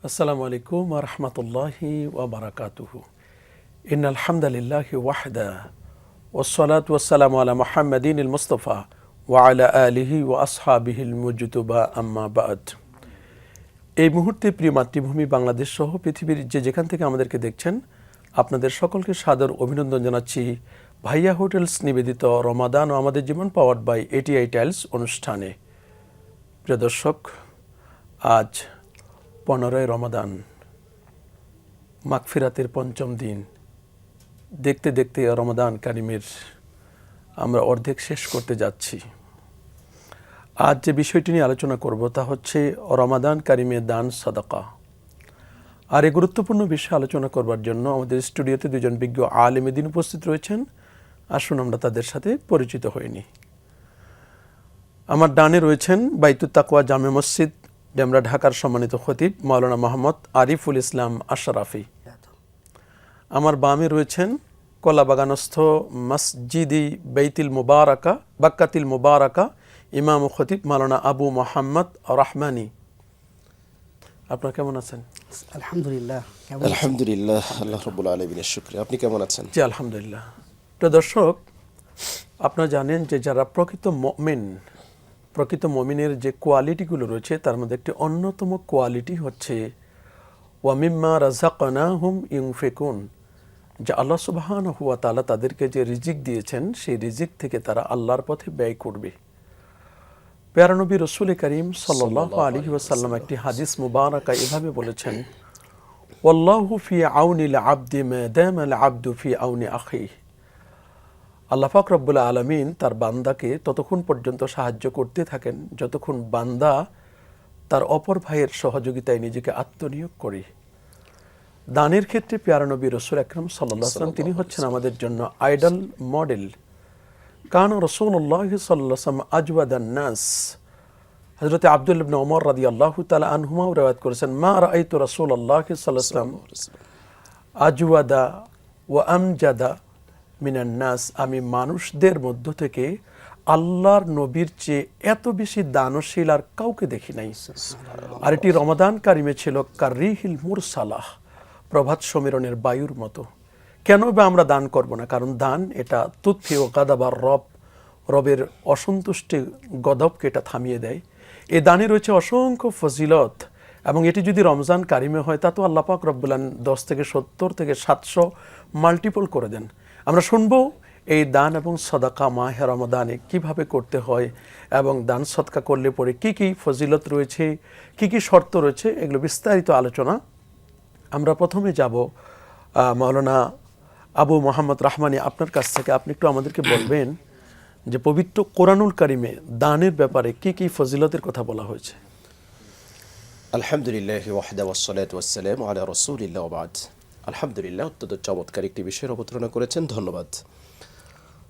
আসসালামু আলাইকুম ওয়া রাহমাতুল্লাহি ওয়া বারাকাতুহু। ইন্নাল হামদালিল্লাহি ওয়াহদা ওয়াসসালাতু ওয়াসসালামু আলা মুহাম্মাদিনিল মুস্তাফা ওয়া আলা আলিহি ওয়া আসহাবিহিল মুজতবা আম্মা বা'দ। এই মুহূর্তে প্রিয় মাতৃভূমি বাংলাদেশ সহ পৃথিবীর যেখান থেকে আমাদেরকে দেখছেন, আপনাদের সকলকে সাদর অভিনন্দন জানাচ্ছি ভাইয়া হোটেলস নিবেদিত রমাদান ও আমাদের জীবন পাওয়ার্ড বাই এটিআই টাইলস অনুষ্ঠানে। প্রিয় দর্শক, আজ 15ই রমাদান, মাগফিরাতের পঞ্চম দিন। দেখতে দেখতে রমাদান কারিমের আমরা অর্ধেক শেষ করতে যাচ্ছি। আজ যে বিষয়টি নিয়ে আলোচনা করব তা হচ্ছে রমাদান কারিমের দান সাদাকা। আর এই গুরুত্বপূর্ণ বিষয়ে আলোচনা করবার জন্য আমাদের স্টুডিওতে দুজন বিজ্ঞ আলেম দ্বীন উপস্থিত রয়েছেন। আসুন আমরা তাদের সাথে পরিচিত হইনি। আমার ডানে রয়েছেন বাইতুত তাকওয়া জামে মসজিদ ডেমরা ঢাকার সম্মানিত খতিব মাওলানা মোহাম্মদ আরিফুল ইসলাম আশরাফি। আমার বামে রয়েছেন কলাবাগানস্থ মসজিদি বাইতুল মুবারাকা বাক্কাতিল মুবারাকা ইমাম ও খতিব মাওলানা আবু মোহাম্মদ রহমানী। আপনারা কেমন আছেন? আলহামদুলিল্লাহ। আলহামদুলিল্লাহ, আল্লাহ রাব্বুল আলামিনের শুকরিয়া। আপনি কেমন আছেন? জি আলহামদুলিল্লাহ। প্রিয় দর্শক, আপনারা জানেন যে যারা প্রকৃত মুমিনের যে কোয়ালিটিগুলো রয়েছে তার মধ্যে একটি অন্যতম কোয়ালিটি হচ্ছে ওয়া মিম্মা রাযাকনাহুম ইউনফিকুন, যে আল্লাহ সুবহানাহু ওয়া তাআলা তাদেরকে যে রিজিক দিয়েছেন সেই রিজিক থেকে তারা আল্লাহর পথে ব্যয় করবে। প্যারা নবী রাসূল করিম সাল্লাল্লাহু আলাইহি ওয়াসাল্লাম একটি হাদিস মুবারাকা এভাবে বলেছেন, ওয়াল্লাহু ফি আউনিল আবদি মা দামাল আবদু ফি আউনি আখিহি। আল্লাহ পাক রব্বুল আলামিন তার বান্দাকে ততক্ষণ পর্যন্ত সাহায্য করতে থাকেন যতক্ষণ বান্দা তার অপর ভাইয়ের সহযোগিতায় নিজেকে আত্মনিয়োগ করে। দানের ক্ষেত্রে প্যারা নবী রাসূল আকরাম সাল্লাল্লাহু আলাইহি ওয়াসাল্লাম তিনি হচ্ছেন আমাদের জন্য আইডল মডেল। কানা রাসূলুল্লাহ সাল্লাল্লাহু আলাইহি ওয়াসাল্লাম আজওয়াদান নাস। হযরত আব্দুল্লাহ ইবনে ওমর রাদিয়াল্লাহু তাআলা আনহুমা riwayat করেছেন, মা রাআইতু রাসূলুল্লাহ সাল্লাল্লাহু আলাইহি ওয়াসাল্লাম আজওয়াদা ওয়া আমজাদা মিনান নাস। আমি মানুষদের মধ্য থেকে আল্লাহর নবীর চেয়ে এত বেশি দানশীল আর কাউকে দেখি নাই। আর এটি রমাদান কারিমে ছিল কাররিহিল মুরসালাহ, প্রভাত সমীরণের বায়ুর মতো। কেন বা আমরা দান করব না? কারণ দান এটা তুৎফি ও গাদাবার রবের অসন্তুষ্টি গদবকে এটা থামিয়ে দেয়। এই দানে রয়েছে অসংখ্য ফজিলত, এবং এটি যদি রমজান কারিমে হয় তা তো আল্লাহ পাক রব্বুল আলামিন 10 থেকে 70 থেকে 700 মাল্টিপল করে দেন। আমরা শুনবো এই দান এবং সাদাকা মাহে রমাদানে কিভাবে করতে হয়, এবং দান সদকা করলে পরে কি কি ফজিলত রয়েছে, কি কি শর্ত রয়েছে, এগুলো বিস্তারিত আলোচনা। আমরা প্রথমে যাব মাওলানা আবু মোহাম্মদ রহমানী, আপনার কাছ থেকে। আপনি একটু আমাদেরকে বলবেন যে পবিত্র কোরআনুল কারিমে দানের ব্যাপারে কি কি ফজিলতের কথা বলা হয়েছে। আলহামদুলিল্লাহি ওয়াহদা ওয়াসসালাতু ওয়াসসালামু আলা রাসূলিল্লাহ ওয়া বা'দ। আলহামদুলিল্লাহ, অত্যন্ত চমৎকার একটি বিষয়ের অবতারণা করেছেন, ধন্যবাদ।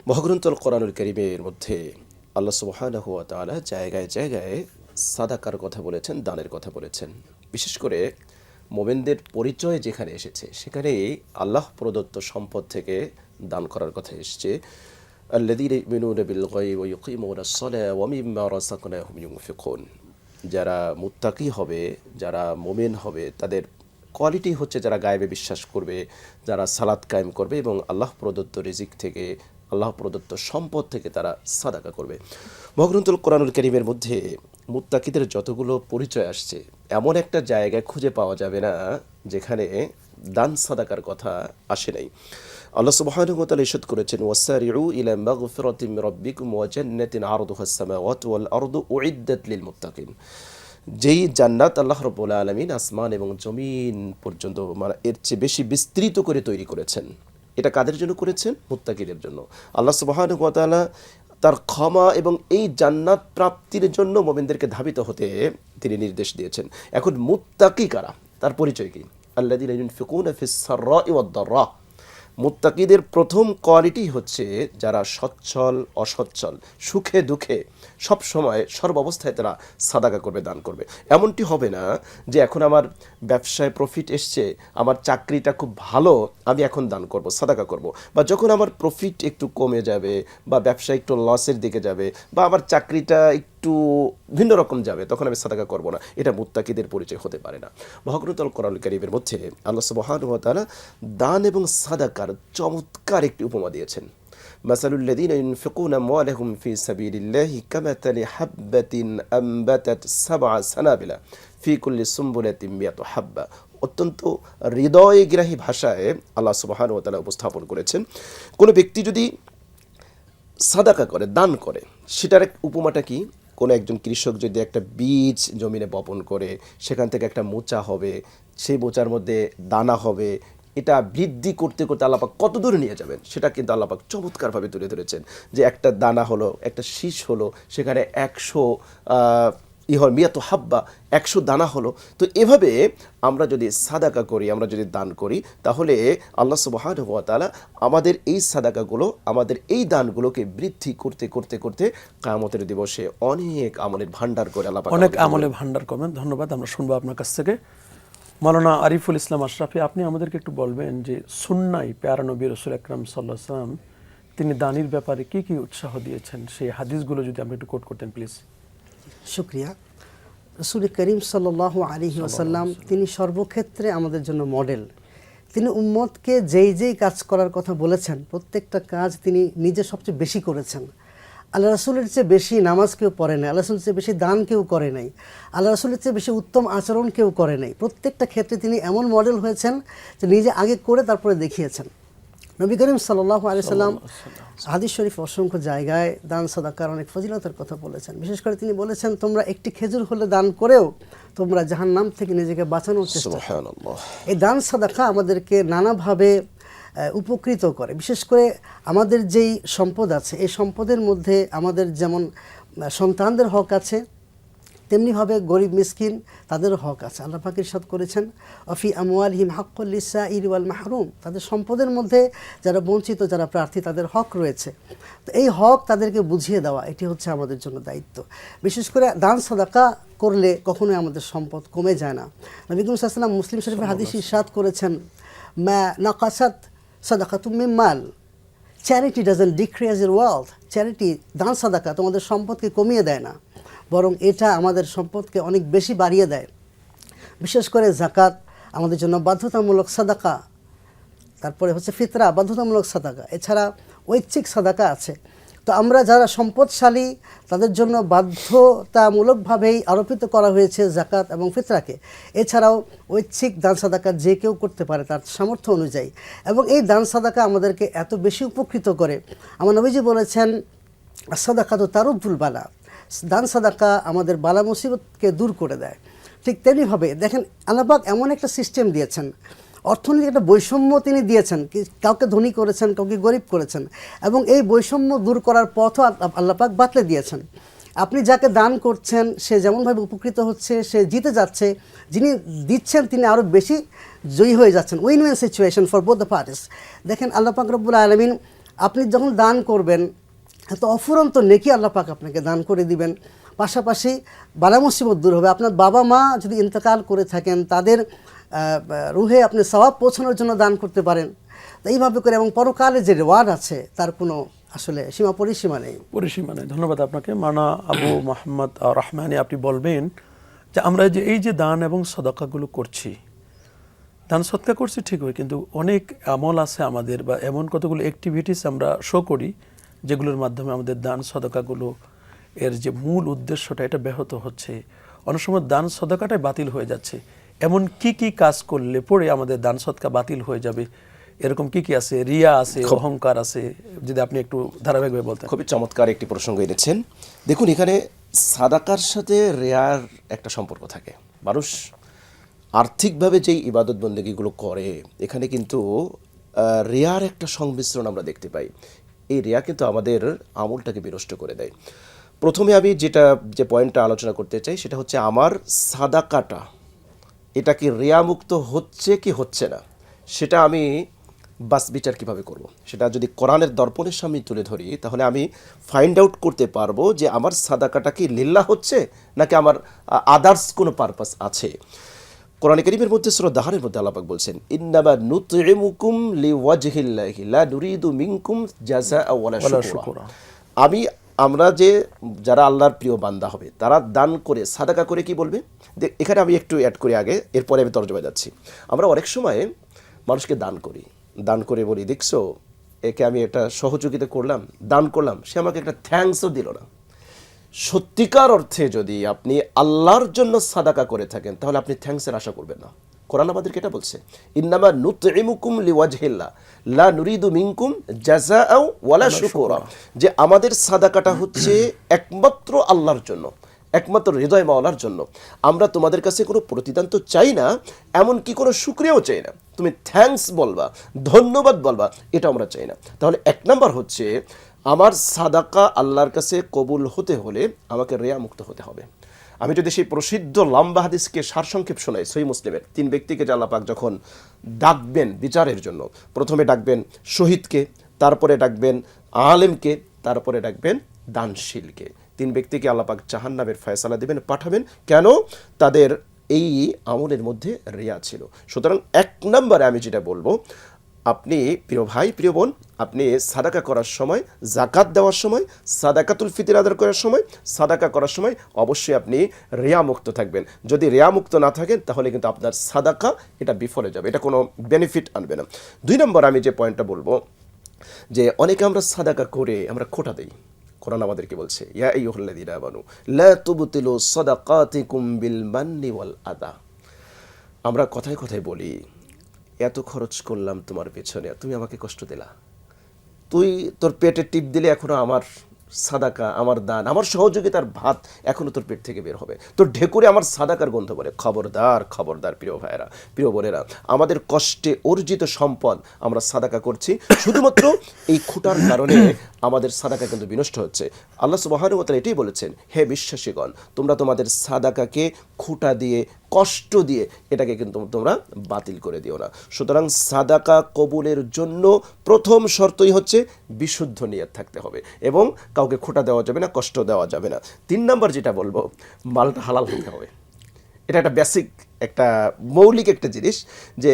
মহাগ্রন্থ কোরআনুল কারিমের মধ্যে আল্লাহ সুবহানাহু ওয়া তাআলা জায়গায় জায়গায় সাদাকার কথা বলেছেন, দানের কথা বলেছেন। বিশেষ করে মুমিনদের পরিচয় যেখানে এসেছে সেখানে আল্লাহ প্রদত্ত সম্পদ থেকে দান করার কথা এসেছে। আল্লাযীনা ইউমিনুনা বিল গায়বি ওয়া ইউকিমুনাস সালাতা ওয়া মিম্মা রাযাকনাহুম ইউনফিকুন। যারা মুত্তাকি হবে, যারা মুমিন হবে, তাদের কোয়ালিটি হচ্ছে যারা গায়েবে বিশ্বাস করবে, যারা সালাত কায়েম করবে এবং আল্লাহ প্রদত্ত রিজিক থেকে, আল্লাহ প্রদত্ত সম্পদ থেকে তারা সাদাকা করবে। মহাগ্রন্থুল কোরআনুল কারীমের মধ্যে মুত্তাকিদের যতগুলো পরিচয় আসছে, এমন একটা জায়গায় খুঁজে পাওয়া যাবে না যেখানে দান সাদাকার কথা আসে নাই। আল্লাহ সুবহানাহু ওয়া তাআলা ইরশাদ করেছেন, ওয়াসারিউ ইলা মাগফিরাতিম মির রাব্বিকুম ওয়া জান্নাতিন আরদুহাস সামাওয়াতু ওয়াল আরদু উইদ্দাত লিল মুত্তাকিন। যেই জান্নাত আল্লাহ রাব্বুল আলামিন আসমান এবং জমিন পর্যন্ত এর চেয়ে বেশি বিস্তৃত করে তৈরি করেছেন, এটা কাদের জন্য করেছেন? মুত্তাকিদের জন্য। আল্লাহ সুবহানাহু ওয়া তাআলা তার ক্ষমা এবং এই জান্নাত প্রাপ্তির জন্য মুমিনদেরকে ধাবিত হতে তিনি নির্দেশ দিয়েছেন। এখন মুত্তাকি কারা, তার পরিচয় কি? আল্লাযীনা ইউনফিকুনা ফিস সাররা'i ওয়াদ দাররা। মুত্তাকিদের প্রথম কোয়ালিটি হচ্ছে যারা সচ্ছল অসচ্ছল, সুখে দুঃখে সব সময় সর্বাবস্থায় তারা সাদাকা করবে, দান করবে। এমনটি হবে না যে এখন আমার ব্যবসায় প্রফিট এসছে, আমার চাকরিটা খুব ভালো, আমি এখন দান করব, সাদাকা করব। বা যখন আমার প্রফিট একটু কমে যাবে বা ব্যবসা একটু লসের দিকে যাবে বা আমার চাকরিটা একটু ভিন্ন রকম যাবে, তখন আমি সাদাকা করব না, এটা মুত্তাকিদের পরিচয় হতে পারে না। মহাগ্রন্থ কোরআনুল কারীমের মধ্যে আল্লাহ সুবহানাহু ওয়া তাআলা দান এবং সাদাকার চমৎকার একটি উপমা দিয়েছেন। মাসালুল্লাযীনা ইউনফিকুনা আমওয়ালাহুম ফি সাবিলিল্লাহি কামাতালি হাববাতিন আনবাতাত সাবআ সানাবিলা ফি কুল্লি সুমবুলাতিন মিয়াতু হাব্বা। অত্যন্ত হৃদয়গ্রাহী ভাষায় আল্লাহ সুবহানাহু ওয়া তাআলা উপস্থাপন করেছেন, কোনো ব্যক্তি যদি সাদাকা করে, দান করে, সেটার এক উপমাটা কি? কোনো একজন কৃষক যদি একটা বীজ জমিনে বপন করে, সেখান থেকে একটা মোচা হবে, সেই মোচার মধ্যে দানা হবে, এটা বৃদ্ধি করতে করতে আল্লাহ পাক কত দূরে নিয়ে যাবেন সেটা কিন্তু আল্লাহ পাক চমৎকারভাবে তুলে ধরেছেন। যে একটা দানা হলো, একটা শীষ হলো, সেখানে 100 মিয়াতু হাব্বা, 100 দানা হলো। তো এভাবে আমরা যদি সাদাকা করি, আমরা যদি দান করি, তাহলে আল্লাহ সুবহানাহু ওয়া তাআলা আমাদের এই সাদাকাগুলো, আমাদের এই দানগুলোকে বৃদ্ধি করতে করতে করতে কিয়ামতের দিবসে অনেক আমলের ভান্ডার করে আল্লাহ পাক অনেক আমলের ভান্ডার করবেন। ধন্যবাদ। আমরা শুনবো আপনার কাছ থেকে মাওলানা আরিফুল ইসলাম আশরাফি, আপনি আমাদেরকে একটু বলবেন যে সুন্নাই প্যারা নবী রাসূল আকরাম সাল্লাল্লাহু আলাইহি ওয়াসাল্লাম তিনি দানির ব্যাপারে কি কি উৎসাহ দিয়েছেন, সেই হাদিসগুলো যদি আপনি একটু কোট করতেন প্লিজ। শুকরিয়া। রাসূল করিম সাল্লাল্লাহু আলাইহি ওয়াসাল্লাম তিনি সর্বক্ষেত্রে আমাদের জন্য মডেল। তিনি উম্মতকে যেই যেই কাজ করার কথা বলেছেন, প্রত্যেকটা কাজ তিনি নিজে সবচেয়ে বেশি করেছেন। আল্লাহ রাসূলের চেয়ে বেশি নামাজ কেউ পড়ে নাই, আল্লাহ রাসূলের চেয়ে বেশি দান কেউ করে নাই, আল্লাহ রাসূলের চেয়ে বেশি উত্তম আচরণ কেউ করে নাই। প্রত্যেকটা ক্ষেত্রে তিনি এমন মডেল হয়েছেন যে নিজে আগে করে তারপরে দেখিয়েছেন। নবী করিম সাল্লাল্লাহু আলাইহি সাল্লাম হাদিস শরীফ অসংখ্য জায়গায় দান সাদাকার অনেক ফজিলতের কথা বলেছেন। বিশেষ করে তিনি বলেছেন, তোমরা একটি খেজুর হলে দান করেও তোমরা জাহান্নাম থেকে নিজেকে বাঁচানোর চেষ্টা করো। সুবহানাল্লাহ। এই দান সাদাকা আমাদেরকে নানাভাবে উপকৃত করে। বিশেষ করে আমাদের যেই সম্পদ আছে, এই সম্পদের মধ্যে আমাদের যেমন সন্তানদের হক আছে, তেমনিভাবে গরিব মিসকিন তাদেরও হক আছে। আল্লাহ পাক ইরশাদ করেছেন, অফি আমওয়ালিহিম হাক্কুল লিসাইরি ওয়াল মাহরুম, তাদের সম্পদের মধ্যে যারা বঞ্চিত, যারা প্রার্থী, তাদের হক রয়েছে। তো এই হক তাদেরকে বুঝিয়ে দেওয়া, এটি হচ্ছে আমাদের জন্য দায়িত্ব। বিশেষ করে দান সাদাকা করলে কখনোই আমাদের সম্পদ কমে যায় না। নবী করিম সাল্লাল্লাহু আলাইহি ওয়াসাল্লাম মুসলিম শরীফের হাদিসে ইরশাদ করেছেন, মা নাকাসাত সাদাকাতুম মিন মাল, charity doesn't decrease your wealth. Charity, দান সাদাকা তোমাদের সম্পদকে কমিয়ে দেয় না, বরং এটা আমাদের সম্পদকে অনেক বেশি বাড়িয়ে দেয়। বিশেষ করে যাকাত আমাদের জন্য বাধ্যতামূলক সাদাকা, তারপরে হচ্ছে ফিতরা বাধ্যতামূলক সাদাকা, এছাড়া ঐচ্ছিক সাদাকা আছে। তো আমরা যারা সম্পদশালী তাদের জন্য বাধ্যতামূলকভাবেই আরোপিত করা হয়েছে যাকাত এবং ফিতরাকে। এছাড়াও ঐচ্ছিক দান সাদাকা যে কেউ করতে পারে তার সামর্থ্য অনুযায়ী, এবং এই দান সাদাকা আমাদেরকে এত বেশি উপকৃত করে। আমার নবীজি বলেছেন, সাদাকা তো তারুদ্দুল বালা, দান সাদাকা আমাদের বালা মুসিবতকে দূর করে দেয়। ঠিক তেমনিভাবে দেখেন, আল্লাহ পাক এমন একটা সিস্টেম দিয়েছেন, অর্থনৈতিক একটা বৈষম্য তিনি দিয়েছেন, কাউকে ধনী করেছেন, কাউকে গরিব করেছেন, এবং এই বৈষম্য দূর করার পথও আল্লাহ পাক বাতলে দিয়েছেন। আপনি যাকে দান করছেন সে যেমনভাবে উপকৃত হচ্ছে, সে জিতে যাচ্ছে, যিনি দিচ্ছেন তিনি আরও বেশি জয়ী হয়ে যাচ্ছেন। Win win situation for both the parties. দেখেন, আল্লাহ পাক রব্বুল আলামিন আপনি যখন দান করবেন, এত অফুরন্ত নেকি আল্লাহ পাক আপনাকে দান করে দিবেন, পাশাপাশি বালা মুসিবত দূর হবে। আপনার বাবা মা যদি ইন্তেকাল করে থাকেন, তাদের রুহে আপনি সওয়াব পৌঁছানোর জন্য দান করতে পারেন। তো এইভাবে করে, এবং পরকালে যে রিওয়ার্ড আছে তার কোনো আসলে পরিসীমা নেই। ধন্যবাদ আপনাকে। মানা আবু মোহাম্মদ রহমানি, আপনি বলবেন যে আমরা যে এই যে দান এবং সদকাগুলো করছি, দান সদকা করছি ঠিকই, কিন্তু অনেক আমল আছে আমাদের, বা এমন কতগুলো অ্যাক্টিভিটিস আমরা শো করি যেগুলোর মাধ্যমে আমাদের দান সদকাগুলো এর যে মূল উদ্দেশ্যটা এটা ব্যাহত হচ্ছে। অনেক সময় দান সদকাটাই বাতিল হয়ে যাচ্ছে। এমন কি কি কাজ করলে পরে আমাদের দান সদকা বাতিল হয়ে যাবে, এরকম কি কি আছে? রিয়া আছে, অহংকার আছে, যদি আপনি একটু ধারাবাহিকভাবে বলতেন। খুবই চমৎকার একটি প্রসঙ্গ এনেছেন। দেখুন, এখানে সাদাকার সাথে রিয়ার একটা সম্পর্ক থাকে। মানুষ আর্থিকভাবে যেই ইবাদত বন্দেগীগুলো করে, এখানে কিন্তু রিয়ার একটা সংমিশ্রণ আমরা দেখতে পাই। এই রিয়া কিন্তু আমাদের আমলটাকে বিনষ্ট করে দেয়। প্রথমে আমি যে পয়েন্টটা আলোচনা করতে চাই সেটা হচ্ছে, আমার সাদাকাটা এটা কি রিয়ামুক্ত হচ্ছে কি হচ্ছে না, সেটা আমি বাস বিচার কীভাবে করব। সেটা যদি কোরআনের দর্পণের সামনে তুলে ধরি, তাহলে আমি ফাইন্ড আউট করতে পারবো যে আমার সাদাকাটা কি লিল্লাহ হচ্ছে নাকি আমার আদার্স কোনো পারপাস আছে। কোরআন কারীমের মধ্যে সূরা দাহরের মধ্যে আল্লাহ পাক বলছেন, ইন্নামা নুতইমুকুম লিওয়াজহিল্লাহি লা নুরিদু মিনকুম জাযাআ ওয়ালা শুকরা। আমি আমরা যে যারা আল্লাহর প্রিয় বান্দা হবে তারা দান করে সাদাকা করে কি বলবে, এখানে আমি একটু অ্যাড করি আগে, এরপরে আমি তর্জমায় যাচ্ছি। আমরা অনেক সময় মানুষকে দান করে বলি, দেখছো একে আমি একটা সহযোগিতা করলাম, দান করলাম, সে আমাকে একটা থ্যাঙ্কসও দিল না। সত্যিকার অর্থে যদি আপনি আল্লাহর জন্য সাদাকা করে থাকেন তাহলে আপনি থ্যাঙ্কসের আশা করবেন না। কোরআন আমাদেরকে এটা বলছে, ইন্নামা নুতইমুকুম লিওয়াজহিল্লাহ লা নুরিদু মিনকুম জাযাআও ওয়ালা শুকুরা, যে আমাদের সাদাকাটা হচ্ছে একমাত্র আল্লাহর জন্য, একমাত্র হৃদয় মাওলার জন্য। আমরা তোমাদের কাছে কোনো প্রতিদান তো চাই না, এমনকি কোনো শুকরিয়াও চাই না, তুমি থ্যাঙ্কস বলবা, ধন্যবাদ বলবা, এটা আমরা চাই না। তাহলে এক নাম্বার হচ্ছে আমার সাদাকা আল্লাহর কাছে কবুল হতে হলে আমাকে রিয়া মুক্ত হতে হবে। আমি যদি সেই প্রসিদ্ধ লম্বা হাদিসকে সারসংক্ষেপ শোনাই, সহিহ মুসলিমের 3 ব্যক্তিকে আল্লাহ পাক যখন ডাকবেন বিচারের জন্য, প্রথমে ডাকবেন শহীদকে, তারপরে ডাকবেন আলেমকে, তারপরে ডাকবেন দানশীলকে। 3 ব্যক্তিকে আল্লাহ পাক জাহান্নামের ফয়সালা দিবেন, পাঠাবেন। কেন? তাদের এই আমলের মধ্যে রিয়া ছিল। সুতরাং 1 নম্বরে আমি যেটা বলবো, আপনি প্রিয় ভাই প্রিয় বোন, আপনি সাদাকা করার সময়, জাকাত দেওয়ার সময়, সাদাকাতুল ফিতর আদায় করার সময়, সাদাকা করার সময় অবশ্যই আপনি রিয়া মুক্ত থাকবেন। যদি রিয়া মুক্ত না থাকেন তাহলে কিন্তু আপনার সাদাকা এটা বিফলে যাবে, এটা কোনো বেনিফিট আনবে না। 2 নম্বর আমি যে পয়েন্টটা বলবো, যে অনেকে আমরা সাদাকা করে আমরা খোটা দেই। কোরআন আমাদেরকে বলছে, ইয়া আইয়ুহাল্লাযীনা আমানু লা তুবতিলু সাদাকাতিকুম বিল মান্নি ওয়াল আদা। আমরা কথায় কথায় বলি, এত খরচ করলাম তোমার পেছনে, তুমি আমাকে কষ্ট দিলা, তুই তোর পেটে টিপ দিলে এখনো আমার সাদাকা, আমার দান, আমার সহযোগিতার ভাত এখনো তোর পেট থেকে বের হবে, তোর ঢেকুরে আমার সাদাকার গন্ধ বলে। খবরদার খবরদার প্রিয় ভাইয়েরা, প্রিয় বোনেরা, আমাদের কষ্টে অর্জিত সম্পদ আমরা সাদাকা করছি, শুধুমাত্র এই খুঁটার কারণে আমাদের সাদাকা কিন্তু বিনষ্ট হচ্ছে। আল্লাহ সুবহানাহু ওয়া তাআলা এটাই বলেছেন, হে বিশ্বাসীগণ, তোমরা তোমাদের সাদাকাকে খুঁটা দিয়ে, কষ্ট দিয়ে এটাকে কিন্তু তোমরা বাতিল করে দিও না। সুতরাং সাদাকা কবুলের জন্য প্রথম শর্তই হচ্ছে বিশুদ্ধ নিয়ত থাকতে হবে এবং কাউকে খোঁটা দেওয়া যাবে না, কষ্ট দেওয়া যাবে না। 3 নম্বর যেটা বলবো, মালটা হালাল হতে হবে। এটা একটা বেসিক, একটা মৌলিক একটা জিনিস, যে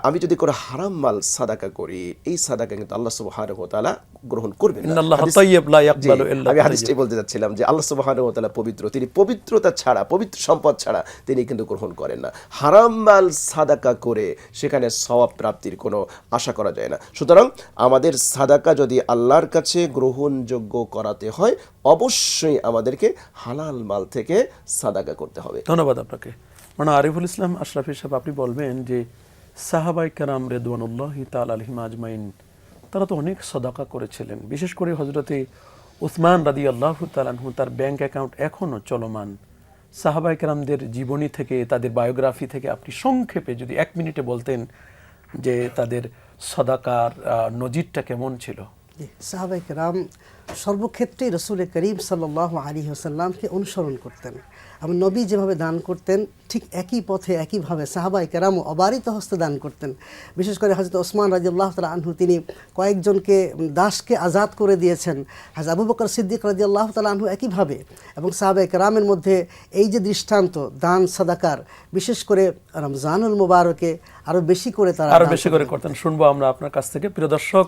আমি যদি কোনো হারাম মাল সাদাকা করি, এই সাদাকা কিন্তু আল্লাহ সুবহানাহু ওয়া তাআলা গ্রহণ করবেন না। ইন্নাল্লাহা তাইয়্যিব লা ইয়াকবালু ইল্লা আমি হাদিসটি বলতে যাচ্ছিলাম যে আল্লাহ সুবহানাহু ওয়া তাআলা পবিত্র, তিনি পবিত্রতা ছাড়া, পবিত্র সম্পদ ছাড়া তিনি কিন্তু গ্রহণ করেন না। হারাম মাল সাদাকা করে সেখানে সওয়াব প্রাপ্তির কোনো আশা করা যায় না। সুতরাং আমাদের সাদাকা যদি আল্লাহর কাছে গ্রহণযোগ্য করাতে হয়, অবশ্যই আমাদেরকে হালাল মাল থেকে সাদাকা করতে হবে। ধন্যবাদ আপনাকে। মানে আরিফুল ইসলাম আশরাফি সাহেব, আপনি বলবেন যে সাহাবায়ে কেরাম রিদওয়ানুল্লাহি তাআলা আলাইহিম আজমাইন তারা তো অনেক সাদাকা করেছিলেন। বিশেষ করে হযরতে উসমান রাদিয়াল্লাহু তাআলা আনহু, তার ব্যাংক অ্যাকাউন্ট এখনো চলমান। সাহাবায়ে কেরামদের জীবনী থেকে, তাদের বায়োগ্রাফি থেকে আপনি সংক্ষেপে যদি 1 মিনিটে বলতেন যে তাদের সাদাকার নজিরটা কেমন ছিল। সাহাবায়ে কেরাম সর্বক্ষেত্রে রাসূল করিম সাল্লাল্লাহু আলাইহি ওয়াসাল্লামকে অনুসরণ করতেন এবং নবী যেভাবে দান করতেন ঠিক একই পথে একইভাবে সাহাবায়ে কেরামও অবারিত হস্তে দান করতেন। বিশেষ করে হযরত ওসমান রাদিয়াল্লাহু তাআলা আনহু, তিনি কয়েকজনকে দাসকে আজাদ করে দিয়েছেন। হযরত আবু বকর সিদ্দিক রাদিয়াল্লাহু তাআলা আনহু একইভাবে। এবং সাহাবায়ে কেরামের মধ্যে এই যে দৃষ্টান্ত দান সাদাকার, বিশেষ করে রমজানুল মুবারকে আরো বেশি করে তারা আরো বেশি করে করতেন। শুনবো আমরা আপনার কাছ থেকে। প্রিয় দর্শক,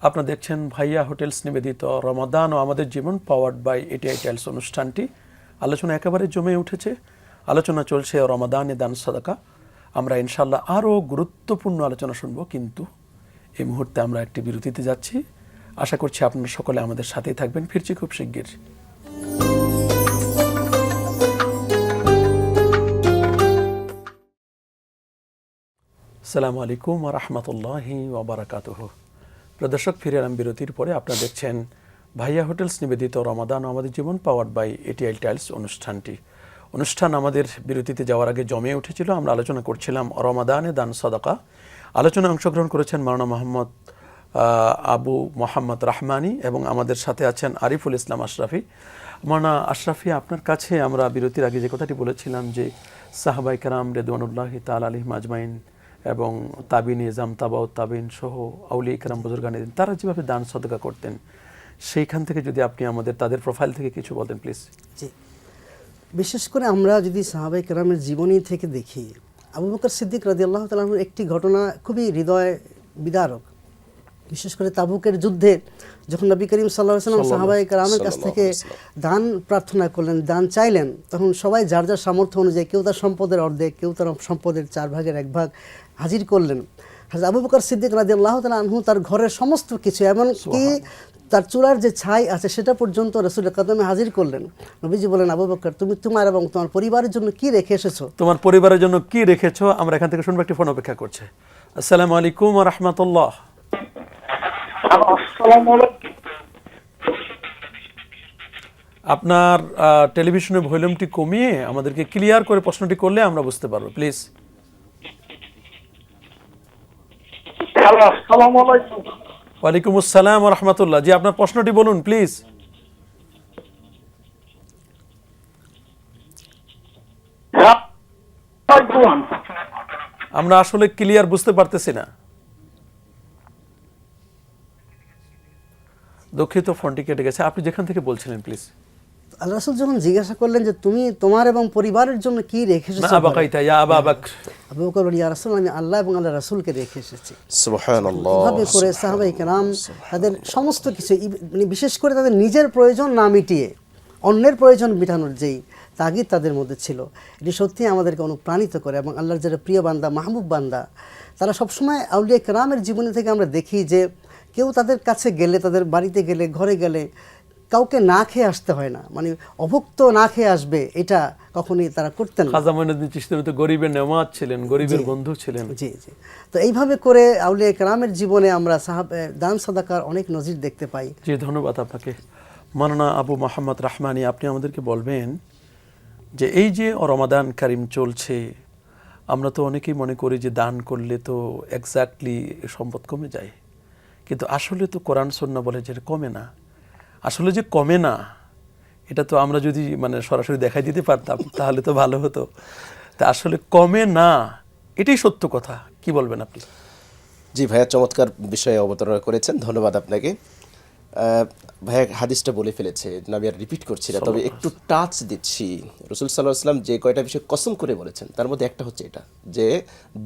আপনারা দেখছেন ভাইয়া হোটেলস নিবেদিত রমাদান ও আমাদের জীবন, পাওয়ার্ড বাই এটিআই টাইলস অনুষ্ঠানটি। আলোচনা একেবারে জমে উঠেছে। আলোচনা চলছে রমাদানে দান সাদাকা। আমরা ইনশাআল্লাহ আরও গুরুত্বপূর্ণ আলোচনা শুনবো, কিন্তু এই মুহূর্তে আমরা একটি বিরতিতে যাচ্ছি। আশা করছি আপনারা সকলে আমাদের সাথেই থাকবেন। ফিরছি খুব শিগগির। আসসালামু আলাইকুম ওয়া রাহমাতুল্লাহি ওয়া বারাকাতুহু। দর্শক, ফিরে এলাম বিরতির পরে। আপনারা দেখছেন ভাইয়া হোটেলস নিবেদিত রমাদান ও আমাদের জীবন, পাওয়ার্ড বাই এটিআই টাইলস অনুষ্ঠানটি। অনুষ্ঠান আমাদের বিরতিতে যাওয়ার আগে জমে উঠেছিল। আমরা আলোচনা করছিলাম রমাদানে দান সাদাকা। আলোচনায় অংশগ্রহণ করেছেন মাওলানা মোহাম্মদ আবু মোহাম্মদ রাহমানি এবং আমাদের সাথে আছেন আরিফুল ইসলাম আশরাফি। মাওলানা আশরাফি, আপনার কাছে আমরা বিরতির আগে যে কথাটি বলেছিলাম যে সাহাবায়ে কেরাম রিদওয়ানুল্লাহি তাআলা আলাইহিম আজমাইন এবং তাবিন ইজাম, তাবাউ তাবিন সহ আউলিয়া কেরাম, বুজুর্গানে দিন, তারা যেভাবে দান সাদাকা করতেন, সেইখান থেকে যদি আপনি আমাদের তাদের প্রোফাইল থেকে কিছু বলতেন প্লিজ। জি, বিশেষ করে আমরা যদি সাহাবায়ে কেরামের জীবনী থেকে দেখি, আবু বকর সিদ্দিক রাদিয়াল্লাহু তাআলা আনহুর একটি ঘটনা খুবই হৃদয় বিদারক। বিশেষ করে তাবুকের যুদ্ধে যখন নবী করিম সাল্লাল্লাহু আলাইহি ওয়াসাল্লাম সাহাবায়ে কেরামের কাছ থেকে দান প্রার্থনা করলেন, দান চাইলেন, তখন সবাই যার যার সামর্থ্য অনুযায়ী কেউ তার সম্পদের অর্ধেক, কেউ তার সম্পদের 4 ভাগের 1 ভাগ হাজির করলেন। হযরত আবু বকর সিদ্দিক রাদিয়াল্লাহু তাআলা আনহু তার ঘরের সমস্ত কিছু, এমনকি তার চুলার যে ছাই আছে সেটা পর্যন্ত রাসূলের কদমে হাজির করলেন। নবীজি বলেন, আবু বকর, তুমি তোমার এবং তোমার পরিবারের জন্য কি রেখে এসেছো? তোমার পরিবারের জন্য কি রেখেছো? আমরা এখান থেকে শুনবো, একটি ফোন অপেক্ষা করছে। আসসালামু আলাইকুম ওয়া রাহমাতুল্লাহ। আপনার টেলিভিশনের ভলিউমটি কমিয়ে আমাদেরকে ক্লিয়ার করে প্রশ্নটি করলে আমরা বুঝতে পারবো, প্লিজ। ওয়ালাইকুম আসসালাম ওয়া রাহমাতুল্লাহ। জি, আপনার প্রশ্নটি বলুন প্লিজ। আমরা আসলে ক্লিয়ার বুঝতে পারতেছি না, দুঃখিত, ফোনটি কেটে গেছে। আপনি যেখান থেকে বলছিলেন প্লিজ। আল্লাহ রাসূল যখন জিজ্ঞাসা করলেন যে তুমি তোমার এবং পরিবারের জন্য কি রেখে এসেছো, মা বাকাইতা ইয়া আবা বকর, আবু বকর বলেন, ইয়া রাসূল, আমি আল্লাহ এবং আল্লাহর রাসূলকে রেখে এসেছি। সুবহানাল্লাহ। এভাবে করে সাহাবায়ে কেরাম তাদের সমস্ত কিছু, মানে বিশেষ করে তাদের নিজের প্রয়োজন না মিটিয়ে অন্যের প্রয়োজন মেটানোর যেই তাগিদ তাদের মধ্যে ছিল, এটি সত্যিই আমাদেরকে অনুপ্রাণিত করে। এবং আল্লাহর যারা প্রিয় বান্দা, মাহবুব বান্দা, তারা সবসময় আউলিয়া কেরামের জীবনী থেকে আমরা দেখি যে কেউ তাদের কাছে গেলে, তাদের বাড়িতে গেলে, ঘরে গেলে কাউকে না খেয়ে আসতে হয় না, মানে অভুক্ত না খেয়ে আসবে, এটা কখনোই তারা করতেন না। খাজা মঈনুদ্দিন চিশতি তো গরিবের নেওয়াত ছিলেন, গরিবের বন্ধু ছিলেন। জি জি। তো এইভাবে করে আউলিয়া কেরামের জীবনে আমরা দান সাদাকার অনেক নজির দেখতে পাই। জি, ধন্যবাদ আপনাকে। মাওলানা আবু মোহাম্মদ রাহমানী, আপনি আমাদেরকে বলবেন যে এই যে রমাদান কারিম চলছে, আমরা তো অনেকেই মনে করি যে দান করলে তো এক্স্যাক্টলি সম্পদ কমে যায়, কিন্তু আসলে তো কোরআন সুন্নাহ বলে যে কমে না। আসলে যে কমে না, এটা তো আমরা যদি মানে সরাসরি দেখাই দিতে পারতাম তাহলে তো ভালো হতো। তা আসলে কমে না, এটাই সত্য কথা। কি বলবেন আপনি? জি ভাইয়া, চমৎকার বিষয়ে অবতারণা করেছেন, ধন্যবাদ আপনাকে। ভাইয়া হাদিসটা বলে ফেলেছে, আমি আর রিপিট করছি না, তবে একটু টাচ দিচ্ছি। রাসূল সাল্লাল্লাহু আলাইহি ওয়াসাল্লাম যে কয়টা বিষয় কসম করে বলেছেন, তার মধ্যে একটা হচ্ছে এটা যে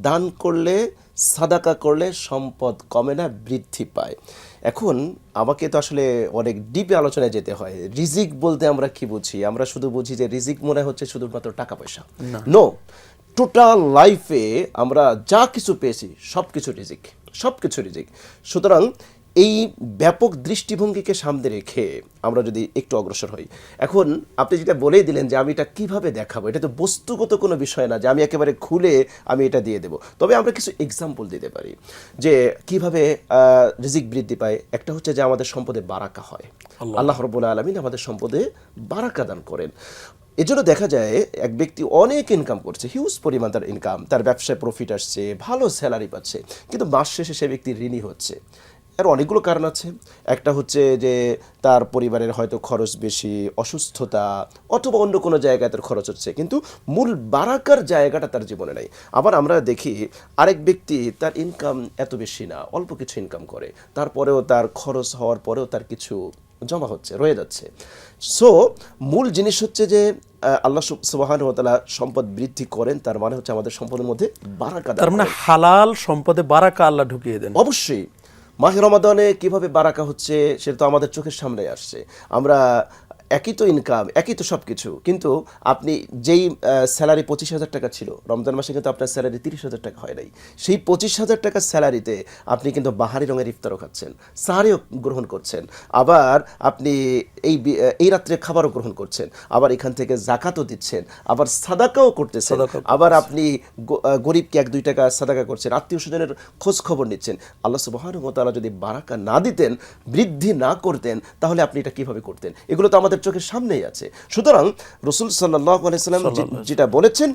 দান করলে, সাদাকা করলে সম্পদ কমে না, বৃদ্ধি পায়। এখন আমাকে তো আসলে অনেক ডিপে আলোচনায় যেতে হয়। রিজিক বলতে আমরা কি বুঝি? আমরা শুধু বুঝি যে রিজিক মনে হচ্ছে শুধুমাত্র টাকা পয়সা। নো, টোটাল লাইফে আমরা যা কিছু পেয়েছি সব কিছু রিজিক, সব কিছু রিজিক। সুতরাং এই ব্যাপক দৃষ্টিভঙ্গিকে সামনে রেখে আমরা যদি একটু অগ্রসর হই, এখন আপনি যেটা বলেই দিলেন যে আমি এটা কিভাবে দেখাবো, এটা তো বস্তুগত কোনো বিষয় না যে আমি একেবারে খুলে আমি এটা দিয়ে দেব। তবে আমরা কিছু এক্সাম্পল দিতে পারি যে কিভাবে রিজিক বৃদ্ধি পায়। একটা হচ্ছে যে আমাদের সম্পদে বারাকা হয়, আল্লাহ রাব্বুল আলামিন আমাদের সম্পদে বারাকা দান করেন। এজন্য দেখা যায় এক ব্যক্তি অনেক ইনকাম করছে, হিউজ পরিমাণ তার ইনকাম, তার ব্যবসায় প্রফিট আসছে, ভালো স্যালারি পাচ্ছে, কিন্তু মাস শেষে সে ব্যক্তি ঋণী হচ্ছে। এর অনেকগুলো কারণ আছে। একটা হচ্ছে যে তার পরিবারের হয়তো খরচ বেশি, অসুস্থতা, অথবা অন্য কোনো জায়গায় তার খরচ হচ্ছে, কিন্তু মূল বারাকার জায়গাটা তার জীবনে নাই। আবার আমরা দেখি আরেক ব্যক্তি, তার ইনকাম এত বেশি না, অল্প কিছু ইনকাম করে, তারপরেও তার খরচ হওয়ার পরেও তার কিছু জমা হচ্ছে, রয়ে যাচ্ছে। সো মূল জিনিস হচ্ছে যে আল্লাহ সুবহানাহু ওয়া তাআলা সম্পদ বৃদ্ধি করেন, তার মানে হচ্ছে আমাদের সম্পদের মধ্যে বারাকা দান, তার মানে হালাল সম্পদে বারাকা আল্লাহ ঢুকিয়ে দেন। অবশ্যই মাহে রমাদানে কিভাবে বারাকা হচ্ছে সেটা তো আমাদের চোখের সামনে আসছে। আমরা একই তো ইনকাম, একই তো সব কিছু, কিন্তু আপনি যেই স্যালারি 25,000 টাকা ছিল, রমজান মাসে কিন্তু আপনার স্যালারি 30,000 টাকা হয় নাই। সেই 25,000 টাকার স্যালারিতে আপনি কিন্তু বাহারি রঙের ইফতারও খাচ্ছেন, সাহারিও গ্রহণ করছেন, আবার আপনি এই রাত্রে খাবারও গ্রহণ করছেন, আবার এখান থেকে জাকাতও দিচ্ছেন, আবার সাদাকাও করতেছেন, আবার আপনি গরিবকে 1-2 টাকা সাদাকা করছেন, আত্মীয় স্বজনের খোঁজ খবর নিচ্ছেন। আল্লাহ সুবহানাহু ওয়া তাআলা যদি বারাকা না দিতেন, বৃদ্ধি না করতেন, তাহলে আপনি এটা কিভাবে করতেন? এগুলো তো আমাদের চোখের সামনেই আছে। সুতরাং রাসূল সাল্লাল্লাহু আলাইহি ওয়াসাল্লাম যেটা বলেছেন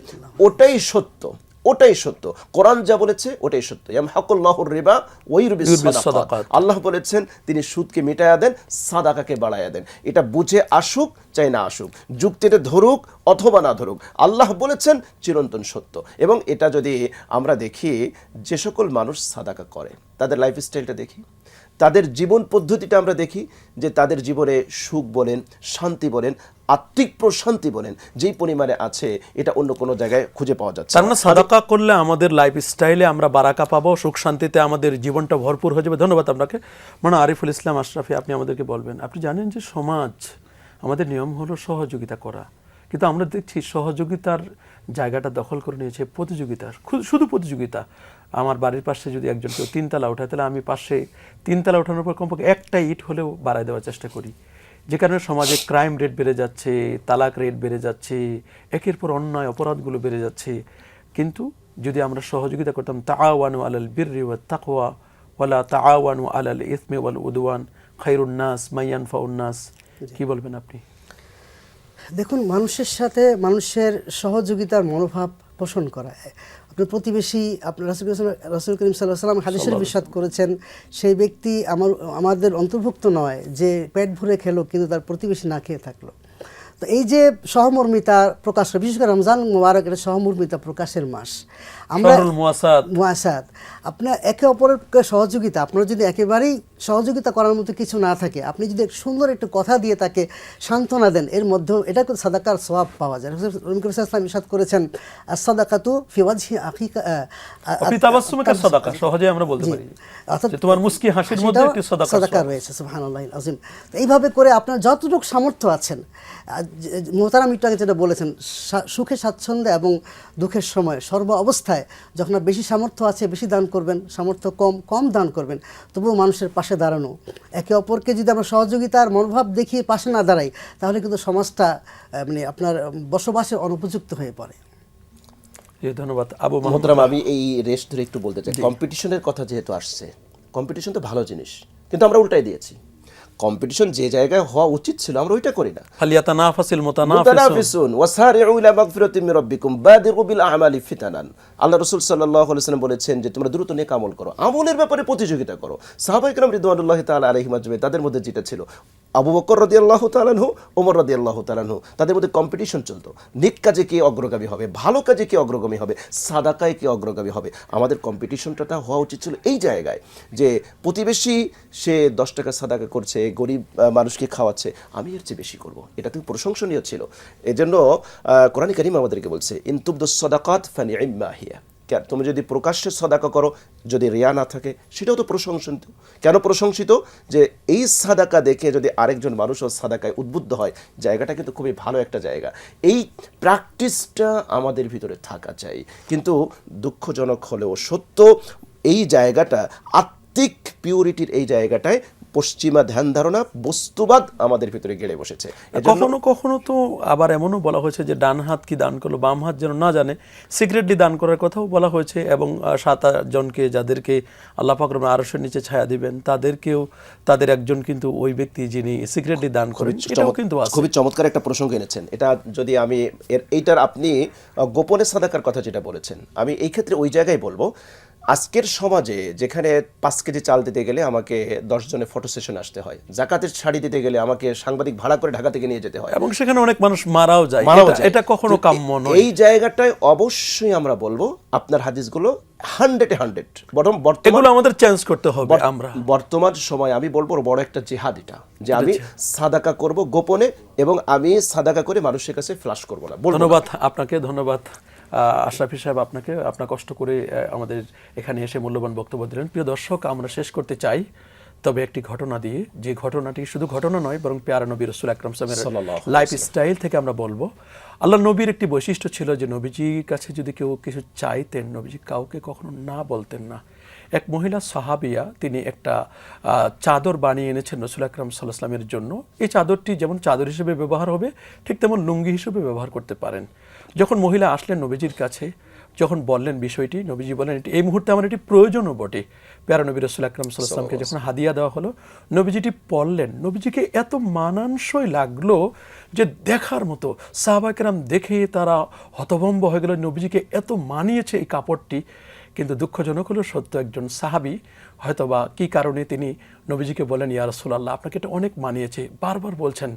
ওটাই সত্য, ওটাই সত্য। কোরআন যা বলেছে ওটাই সত্য। ইয়ামহাকুল্লাহুর রিবা ওয়া ইউরবিস সাদাকাত। আল্লাহ বলেছেন তিনি সুদকে মিটায়া দেন, সাদাকাকে বাড়ায়া দেন। এটা বুঝে আসুক চাই না আসুক, যুক্তিতে ধরুক অথবা না ধরুক, আল্লাহ বলেছেন চিরন্তন সত্য। এবং এটা যদি আমরা দেখি, যে সকল মানুষ সাদাকা করে তাদের লাইফস্টাইলটা দেখি, তাদের জীবন পদ্ধতিটা আমরা দেখি, যে তাদের জীবনে সুখ বলেন, শান্তি বলেন, আত্মিক প্রশান্তি বলেন যেই পরিমাণে আছে, এটা অন্য কোনো জায়গায় খুঁজে পাওয়া যাচ্ছে তার মানে সাদাকা করলে আমাদের লাইফ স্টাইলে আমরা বারাকা পাবো, সুখ শান্তিতে আমাদের জীবনটা ভরপুর হয়ে যাবে। ধন্যবাদ আপনাকে। মানে আরিফুল ইসলাম আশরাফি, আপনি আমাদেরকে বলবেন, আপনি জানেন যে সমাজ আমাদের নিয়ম হলো সহযোগিতা করা, কিন্তু আমরা দেখছি সহযোগিতার জায়গাটা দখল করে নিয়েছে প্রতিযোগিতা, শুধু প্রতিযোগিতা। আমার বাড়ির পাশে যদি একজন কেউ 3 তলা ওঠায়, তাহলে আমি পাশে 3 তলা ওঠানোর পর কমপক্ষে একটা ইট হলেও বাড়ায় দেওয়ার চেষ্টা করি, যে কারণে সমাজে ক্রাইম রেট বেড়ে যাচ্ছে, তালাক রেট বেড়ে যাচ্ছে, একের পর অন্যায় অপরাধগুলো বেড়ে যাচ্ছে। কিন্তু যদি আমরা সহযোগিতা করতাম, তাআওয়ানু আলাল বিররি ওয়াত তাকওয়া ওয়ালা তাআওয়ানু আলাল ইসমি ওয়াল উদওয়ান খায়রুন নাস মাইয়ানফাউন নাস, কি বলবেন আপনি? দেখুন, মানুষের সাথে মানুষের সহযোগিতার মনোভাব পোষণ করা। আপনার প্রতিবেশী, আপনার রাসূল করিম সাল্লাল্লাহু আলাইহি ওয়াসাল্লাম হাদিসের ইরশাদ করেছেন, সেই ব্যক্তি আমাদের অন্তর্ভুক্ত নয় যে পেট ভরে খেলো কিন্তু তার প্রতিবেশী না খেয়ে থাকলো। তো এই যে সহমর্মিতা প্রকাশ, বিশেষ করে রমজান মুবারক এটা সহমর্মিতা প্রকাশের মাস। আমরা মুয়াসাত, আপনার একে অপরের সহযোগিতা, আপনার যদি একেবারেই সহযোগিতা করার মতো কিছু না থাকে, আপনি যদি সুন্দর একটু কথা দিয়ে তাকে সান্ত্বনা দেন, এর মধ্যেও এটা সাদাকার সওয়াব পাওয়া যায়। রাসূল করিম সাল্লাল্লাহু আলাইহি ওয়াসাল্লাম ইরশাদ করেছেন, আস-সাদাকাতু ফি ওয়াজহি আখিকা, আপনি তাবাসসুমকা সাদাকা, সহজে আমরা বলতে পারি যে তোমার মুস্কি হাসির মধ্যে একটি সাদাকা রয়েছে। সুবহানাল্লাহিল আযীম। তো এইভাবে করে আপনার যতটুকু সামর্থ্য আছেন, মোহতারাম একটু আগে যেটা বলেছেন, সুখে স্বাচ্ছন্দ্যে এবং দুঃখের সময় সর্ব অবস্থায় যখন বেশি সামর্থ্য আছে বেশি দান করবেন, সামর্থ্য কম দান করবেন, তবুও মানুষের পাশে দাঁড়ানো, একে অপরকে যদি আমরা সহযোগিতার মনোভাব দেখিয়ে পাশে না দাঁড়াই, তাহলে কিন্তু সমাজটা মানে আপনার বসবাসের অনুপযুক্ত হয়ে পড়ে। ধন্যবাদ আবু মোহতারাম। আমি এই রেস ধরে একটু বলতে চাই, কম্পিটিশনের কথা যেহেতু আসছে, কম্পিটিশন তো ভালো জিনিস, কিন্তু আমরা উল্টাই দিয়েছি। কম্পিটিশন যে জায়গায় হওয়া উচিত ছিল আমরা ওইটা করি না। ফালিয়াতানাফাসিল মুতানাফিসুন ওয়াসারিউ ইলা মাগফিরাতিন মির রাব্বিকুম বাদিরু বিল আ'মালি ফিতানান। আল্লাহ রাসূল সাল্লাল্লাহু আলাইহি ওয়াসাল্লাম বলেছেন যে তোমরা দ্রুত নেক আমল করো, আমলের ব্যাপারে প্রতিযোগিতা করো। সাহাবায়ে কেরাম রিদওয়ানুল্লাহি তাআলা আলাইহিম আজমাইন, তাদের মধ্যে যেটা ছিল, আবু বকর রাদিয়াল্লাহু তাআলা আনহু, ওমর রাদিয়াল্লাহু তাআলা আনহু, তাদের মধ্যে কম্পিটিশন চলতো, নেক কাজে কে অগ্রগামী হবে, ভালো কাজে কে অগ্রগামী হবে, সাদাকায় কে অগ্রগামী হবে। আমাদের কম্পিটিশনটা হওয়া উচিত ছিল এই জায়গায় যে প্রতিবেশী সে 10 টাকা সাদাকা করছে, গরিব মানুষকে খাওয়াচ্ছে, আমি এর চেয়ে বেশি করব, এটা তো প্রশংসনীয় ছিল। এজন্য কোরআন কারীম আমাদেরকে বলছে, ইন তুবদুস সাদাকাত ফানি'ম্মা হিয়া। তুমি যদি প্রকাশ্যে সাদাকা করো, যদি রিয়া না থাকে, সেটাও তো প্রশংসিত। কেন প্রশংসিত? যে এই সাদাকা দেখে যদি আরেকজন মানুষও সাদাকায় উদ্বুদ্ধ হয়, জায়গাটা কিন্তু খুবই ভালো একটা জায়গা। এই প্র্যাকটিসটা আমাদের ভিতরে থাকা চাই। কিন্তু দুঃখজনক হলেও সত্য, এই জায়গাটা আত্মিক পিউরিটির এই জায়গাটায় পশ্চিমা ধ্যান ধারণা, বস্তুবাদ আমাদের ভিতরে গেড়ে বসেছে। কখনো কখনো তো আবার এমনও বলা হয়েছে যে ডান হাত কি দান করলো বাম হাত যেন না জানে, সিক্রেটলি দান করার কথাও বলা হয়েছে। এবং 7 জনকে যাদেরকে আল্লাহ পাক রব্বুল আরশের নিচে ছায়া দিবেন, তাদেরকেও তাদের একজন কিন্তু ওই ব্যক্তি যিনি সিক্রেটলি দান করেন, এটাও কিন্তু আছে। খুবই চমৎকার একটা প্রসঙ্গ এনেছেন। এটা যদি আমি এইটার আপনি গোপনে সাদাকার কথা যেটা বলেছেন, আমি এই ক্ষেত্রে ওই জায়গায় বলবো, আজকের সমাজে যেখানে 5 কেজি চাল দিতে গেলে আমাকে 10 জনের ফটো সেশন আসতে হয়, জাকাতের শাড়ি দিতে গেলে আমাকে সাংবাদিক ভাড়া করে ঢাকা থেকে নিয়ে যেতে হয়, এবং সেখানে অনেক মানুষ মারাও যায়, এটা কখনো কাম্য নয়। এই জায়গাটায় অবশ্যই আমরা বলবো আপনার হাদিসগুলো 100 এগুলো আমাদের চেঞ্জ করতে হবে। আমরা বর্তমান সময় আমি বলবো বড় একটা জিহাদ এটা, যে আমি সাদাকা করব গোপনে, এবং আমি সাদাকা করে মানুষের কাছে ফ্লাশ করব না। ধন্যবাদ আপনাকে, ধন্যবাদ আশরাফি সাহেব, আপনার কষ্ট করে আমাদের এখানে এসে মূল্যবান বক্তব্য দিলেন। প্রিয় দর্শক, আমরা শেষ করতে চাই তবে একটি ঘটনা দিয়ে, যে ঘটনাটি শুধু ঘটনা নয় বরং প্যারা নবী রাসূল আকরাম সাল্লাল্লাহু আলাইহি লাইফ স্টাইল থেকে আমরা বলবো। আল্লাহ নবীর একটি বৈশিষ্ট্য ছিল যে নবীজির কাছে যদি কেউ কিছু চাইতেন, নবীজি কাউকে কখনো না বলতেন না। এক মহিলা সাহাবিয়া, তিনি একটা চাদর বানিয়ে এনেছেন রাসূল আকরাম সাল্লাল্লাহু আলাইহি ওয়াসাল্লামের জন্য। এই চাদরটি যেমন চাদর হিসেবে ব্যবহার হবে, ঠিক তেমন লুঙ্গি হিসেবে ব্যবহার করতে পারেন। যখন মহিলা আসলেন নবীজির কাছে, যখন বললেন বিষয়টি, নবীজি বলেন এই মুহূর্তে আমার এটি প্রয়োজনও বটে। প্যারা নবী রাসূল আকরাম সাল্লাল্লাহু আলাইহি ওয়াসাল্লামকে যখন হাদিয়া দেওয়া হলো, নবীজিটি পরলেন, নবীজিকে এত মানানসই লাগলো যে দেখার মতো। সাহাবায়ে কেরাম দেখে তারা হতভম্ব হয়ে গেল, নবীজিকে এত মানিয়েছে এই কাপড়টি। কিন্তু দুঃখজনক হলো সত্য, একজন সাহাবী হয়তোবা কী কারণে তিনি নবীজিকে বলেন, ইয়া রাসূলুল্লাহ আপনাকে এটা অনেক মানিয়েছে, বারবার বলছেন।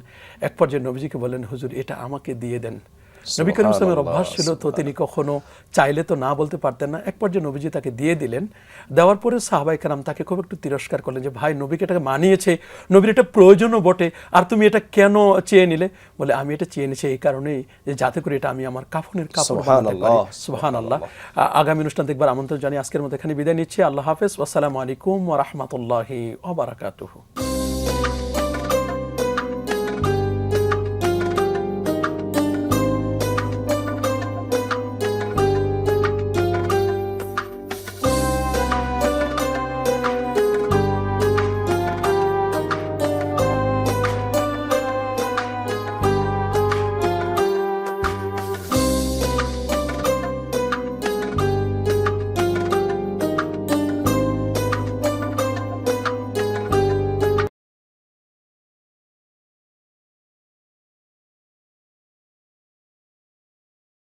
এক পর্যায়ে নবীজিকে বলেন, হুজুর এটা আমাকে দিয়ে দেন। নবী করিম সাল্লাল্লাহু সুবহানাল্লাহ, অভ্যাস ছিল, তো তিনি কখনো চাইলে তো না বলতে পারতেন না। এক পর্যায়ে নবীজি তাকে দিয়ে দিলেন। দেওয়ার পরে সাহাবায়ে কেরাম তাকে খুব একটু তিরস্কার করলেন যে ভাই, নবীকে এটাকে মানিয়েছে, নবীর এটা প্রয়োজনও বটে, আর তুমি এটা কেন চেয়ে নিলে? বলে আমি এটা চেয়ে নিয়েছি এই কারণেই যে যাতে করে এটা আমি আমার কাফনের কাপড় বানাতে পারি। সুবহানাল্লাহ, সুবহানাল্লাহ। আগামী অনুষ্ঠান দেখবার আমন্ত্রণ জানিয়ে আজকের মতো এখানে বিদায় নিচ্ছি। আল্লাহ হাফেজ। আসসালামু আলাইকুম ওয়া রাহমাতুল্লাহি ওয়া বারাকাতুহু।